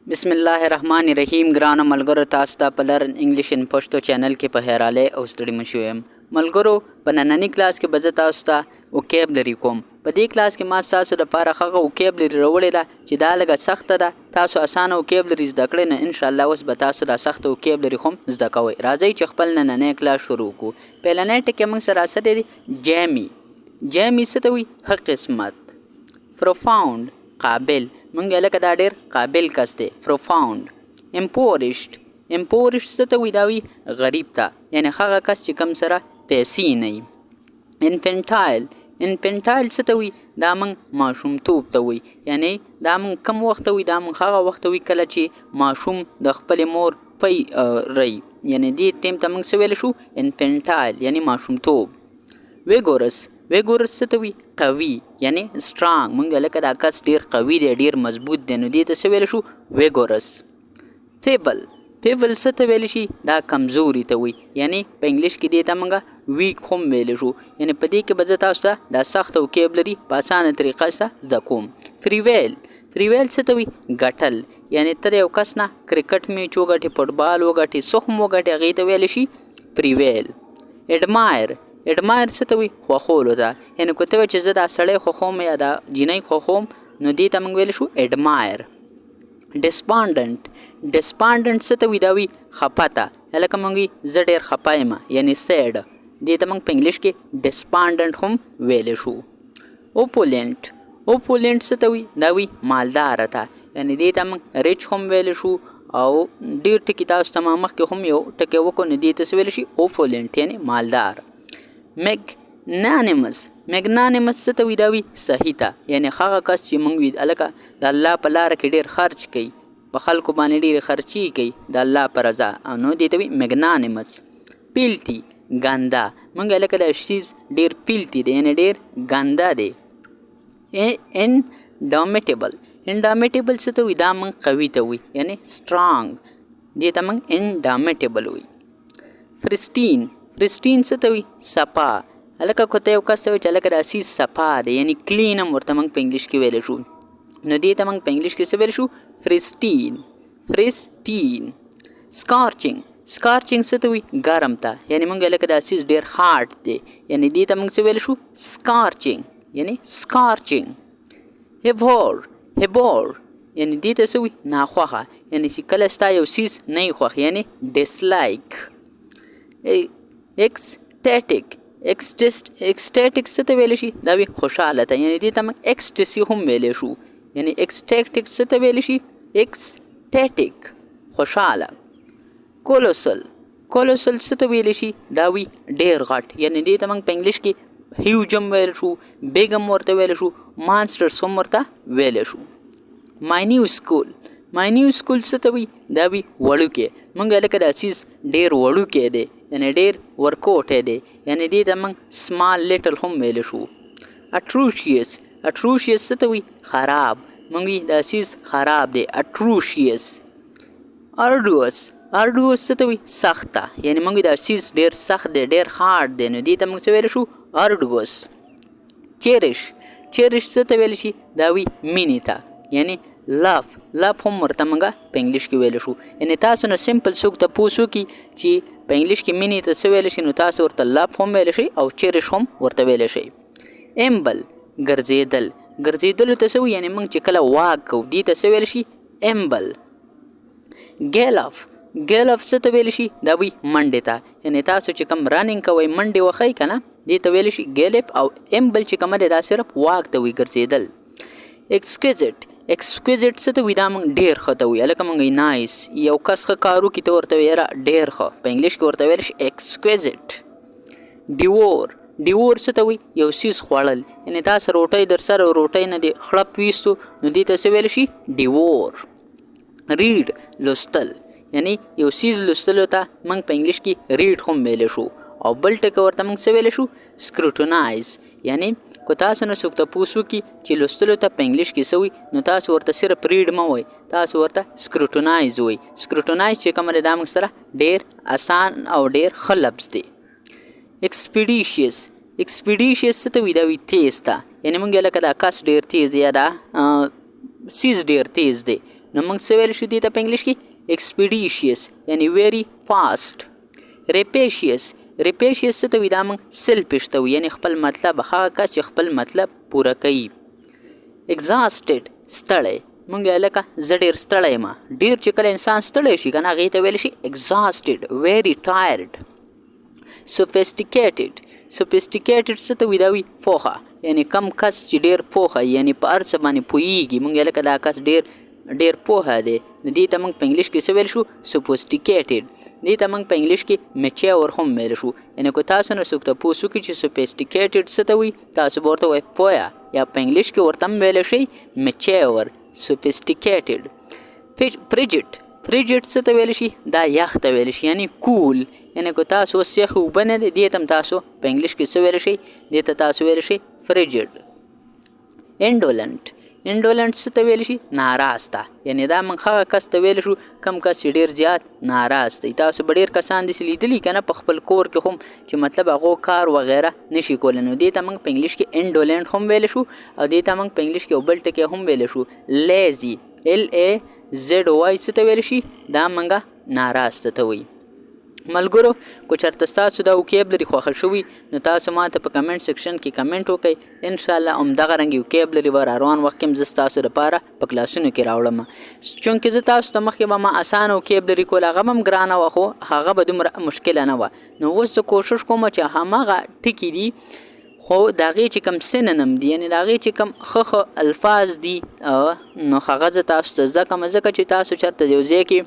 बिस्मिल्लाहिर्रहमानिर्रहीम ګرانو ملګرو تاسو ته په لرن انګلیش ان پښتو چینل کې په هراله او ستړي مشوم ملګرو په نننی کلاس کې به تاسو ته وکیبلری کوم په دې کلاس کې ما تاسو لپاره هغه وکیبلری راوړی ده چې دا لږه سخته ده تاسو اسانه وکیبلری زده کړئ نه ان شاء الله اوس به تاسو دا سخت وکیبلری هم زده کوئ راځئ چې خپل نننی کلاس شروع کو پیلنې ټکی موږ سره سره دی جیمی څه ته وي ښه قسمت profound قابل مونږ لکه دا ډېر قابل کس دی profound impoverished څه ته وایي دا وي غریب ته یعنی هغه کس چې کم سره پیسې نه وي infantile څه ته وایي دا مونږ ماشومتوب ته وایي یعنی دا مونږ کم وخت ته وایي دا مونږ هغه وخت ته وایي کله چې ماشوم د خپلې مور پی رهي یعنی دې ټیم ته مونږ څه ویلی شو infantile یعنی ماشومتوب vigorous څه ته وایي قوي یعنی سترانګ مونږ لکه دا کس ډیر قوي دی ډیر مضبوط دی نو دې ته څه ویلی شو ویګورس فیبل څه ته ویلی شي دا کمزوري ته وایي یعنی په انګلیش کې دې ته مونږ ویک هم ویلی شو یعنی په دې کې به زه تاسو ته دا سخت وکیبلري په اسانه طریقه سره زده کوم فریویل څه ته وایي ګټل یعنی ته د یو کس نه کرکټ میچ وګټې فټبال وګټې سخم وګټې هغې ته ویلی شي فریویل اډمایر څه ته وایي خوښولو ته یعنې که ته وایې چې زه دا سړی خوښوم یا دا جینۍ خوښوم نو دې ته موږ ویلی شو اډمایر ډسپانډنټ څه ته وایي دا وایي خفه ته لکه موږ وایي زه ډېر خفه یم یعنې سیډ دې ته موږ په انګلیش کې ډسپانډنټ هم ویلی شو اوپولینټ څه ته وایي دا وایي مالداره ته یعنې دې ته موږ ریچ هم ویلی شو او ډېر ټکي تاسو ته ما مخکې هم یو ټکی وکړو نو دې ته څه ویلی شي اوپولینټ یعنې مالدار میګنانیمس څه ته وایي دا وایي صحیح ته یعنې هغه کس چې موږ وي هلکه د الله په لاره کې ډېر خرچ کوي په خلکو باندې ډېرې خرچي کوي د الله په رضا نو دې ته وایي میګنانیمس پیلتي ګنده موږ هلکه دا شیز ډېر پیلتي دی یعنې ډېر ګنده دی انډامیټیبل څه ته وایي دا موږ قوي ته وایي یعنې سټرانګ دې ته موږ انډامیټیبل وایي فرسټین څه ته وایي صفا هلکه که ته یو کس ته وایي چې هلکه دا سیز صفا دی یعنې کلین هم ورته موږ په انګلیش کې ویلی شو نو دې ته موږ په انګلیش کې څه ویلی شو فرسټین سکارچنګ څه ته وایي ګرم ته یعنې موږ هلکه دا سیز ډېر هارډ دی یعنې دې ته موږ څه ویلی شو سکارچنګ هیبور یعنې دې ته څه وایي ناخوښه یعنې چې کله ستا یو سیز نه یې خوښ یعنې ډسلایک ایکسټیټک څه ته ویلی شي دا وي خوشحاله ته یعنې دې ته موږ ایکسټسي هم ویلی شو یعنې ایکسټیټک څه ته ویلی شي ایکسټیټک خوشحاله کولوسل څه ته ویلی شي دا وي ډېر غټ یعنې دې ته موږ په انګلیش کې هیوج هم ویلی شو بیګ هم ورته ویلی شو مانسټرس هم ورته ویلی شو ماینیوسکول څه ته وایي دا وي وړوکی موږ هلکه دا سیز ډېر وړوکی دی یعنې ډېر ورکوټی دی یعنې دې ته موږ سمال لیټل هم ویلی شو اټروشیس څه ته وایي خراب موږ وایي دا سیز خراب دی اټروشیس ارډوس څه ته وایي سخته یعنې موږ دا سیز ډېر سخت دی ډېر هارډ دی نو دې ته موږ څه ویلی شو ارډوس چیرش څه ته ویلی شي دا وایي مینې ته یعنې لاف هم ورته موږ په انګلیش کې ویلی شو یعنې تاسو نه سمپل څوک تپوس وکړي چې په انګلیش کې مینې ته څه ویلی شي نو تاسو ورته لاف هم ویلی شئ او چیرش هم ورته ویلی شئ ایمبل ګرځېدلو ته څه وایي یعنې موږ چې کله واک کوو دې ته څه ویلی شي ایمبل ګیلف څه ته ویلی شي دا وایي منډې ته یعنې تاسو چې کوم رننګ کوئ منډې وښئ که نه دې ته ویلی شي ګیلف او ایمبل چې کومه دی دا صرف واک ته وایي ګرځېدل ایکسکویزټ څه ته وایي دا موږ ډېر ښه ته وایي هلکه موږ وایي نایس یو کس ښه کار وکړي ته ورته وایي یاره ډېر ښه په انګلیش کې ورته ویلی شي ایکسکویزټ ډیور څه ته وایي یو سیز خوړل یعنې تاسو روټۍ در سره روټۍ نه دې خړپ ویستو نو دې ته څه ویلی شي ډیور ریډ لوستل یعنې یو سیز لوستلو ته موږ په انګلیش کې ریډ هم ویلی شو او بل ټکی ورته موږ څه ویلی شو سکروټنایز یعنې که تاسو نه څوک تپوس وکړي چې لوستلو ته په انګلیش کې څه وایي نو تاسو ورته صرف ریډ مه وایي تاسو ورته سکروټنایز وایي سکروټنایز چې کومه دی دا موږ سره ډېر اسان او ډېر ښه لفظ دی ایکسپیډیشیس څه ته وایي دا وایي تیز ته یعنې موږ لکه دا کس ډېر تیز دی یا دا سیز ډېر تیز دی نو موږ څه ویلی شو دې ته په انګلیش کې ایکسپیډیشیس یعنی ویری فاسټ. ریپیشیس څه ته وي دا موږ سیلفش ته وي یعنی خپل مطلب هغه کس چې خپل مطلب پوره کوي. ایگزاسټډ ستړی مونږ لکه زه ډېر ستړی یم ډېر چې کله انسان ستړی شي که نه هغې ته ویلی شي ایگزاسټډ ویری ټایرډ. سوفیسټیکیټډ څه ته وي دا وي پوهه یعنی کم کس چې ډېر پوهه یعنی په هر څه باندې پوهېږي مونږ لکه دا کس ډېر پوهه دی نو دې ته موږ په انګلیش کې څه ویل شو سوفیسټیکیټډ. دې ته موږ په انګلیش کې میچیور هم ویل شو یعنی که تاسو نه څوک تپوس وکړي چې سوفیسټیکیټډ څه ته وي تاسو به ورته وایئ پوهه یا په انګلیش کې ورته هم ویلی شئ میچیور سوفیسټیکیټډ. فریجټ څه ته ویلی شي دا یخ ته ویلی شي یعنی کول یعنی که تاسو اوس یخ اوبه نه دی دې ته هم تاسو په انګلیش کې څه ویلی شئ دې ته تاسو ویلی شئ فریجټ. انډولنټ څه ته ویلی شي ناراسته یعنی دا موږ هغه کس ته ویلی شو کم کس چې ډېر زیات ناراض دی. تاسو به ډېر کسان داسې لیدلي که نه په خپل کور کې هم چې مطلب هغو کار وغیره نشي کولی نو دې ته موږ په انګلیش کې انډولنټ هم ویلی شو او دې ته موږ په انګلیش کې یو بل ټکی هم ویلی شو لیزي LAZY څه ته ویلی شي دا موږ ناراسته ته وایي. ملګرو که چېرته ستاسو دا وکیبلري خوښه شوي نو تاسو ما ته په کمنټ سیکشن کې کمنټ وکړئ انشاءالله همدغه رنګ وکیبلري به را روان وخت کې هم زه ستاسو دپاره په کلاسونو کې راوړم چونکې زه تاسو ته مخکې به ما اسانه وکیبلري کول هغه به هم ګرانه وه خو هغه به دومره مشکله نه وه. نو اوس زه کوشش کوم چې هماغه ټکي دي خو د هغې چې کوم سیننم دي یعنې د هغې چې کوم ښه الفاظ دي نو هغه زه تاسو ته زده کړم ځکه چې تاسو چېرته یو ځای کې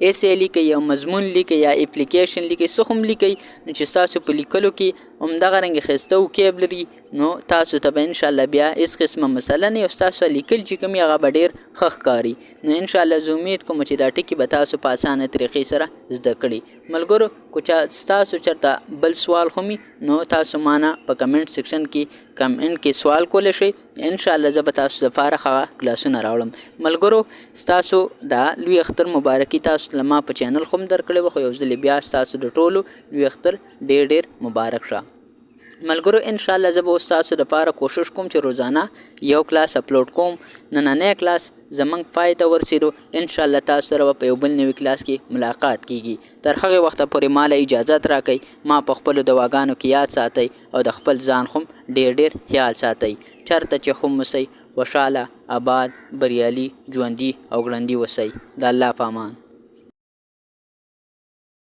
ایسې لیکئ یا مضمون لیکئ یا اپلیکیشن لیکئ څه هم لیکئ نو چې ستاسو په لیکلو کې همدغه رنګې ښایسته وکیبلري نو تاسو ته به انشاءالله بیا هېڅ قسمه مسله نه وي او ستاسو لیکل چې کوم هغه به ډېر ښه ښکاري. نو انشاءالله زه امید کوم چې دا ټکي به تاسو په اسانه طریقې سره زده کړي. ملګرو که ستاسو چېرته بل سوال خو مي نو تاسو ما نه په کمنټ سیکشن کې کمنټ کې سوال کولی شئ انشاءالله زه به تاسو دپاره هغه کلاسونه راوړم. ملګرو ستاسو دا لوی اختر مبارکي تاسو له ما په چینل خو هم درکړې وه خو یو ځلې بیا ستاسو د ټولو لوی اختر ډېر مبارک شه. ملګرو انشاءالله زه به اوس تاسو دپاره کوشش کوم چې روزانه یو کلاس اپلوډ کوم. نننی کلاس زموږ پای ته ورسېدو انشاءالله تاسو سره به په یو بل نوي کلاس کې ملاقات کیږي. تر هغې وخته پورې ما له اجازت راکئ ما په خپلو دواګانو کې یاد ساتئ او د خپل ځان خو ډېر خیال ساتئ. چېرته چې خو اوسئ خوشحاله آباد بریالي ژوندي او ګړندي اوسئ. د الله په امان.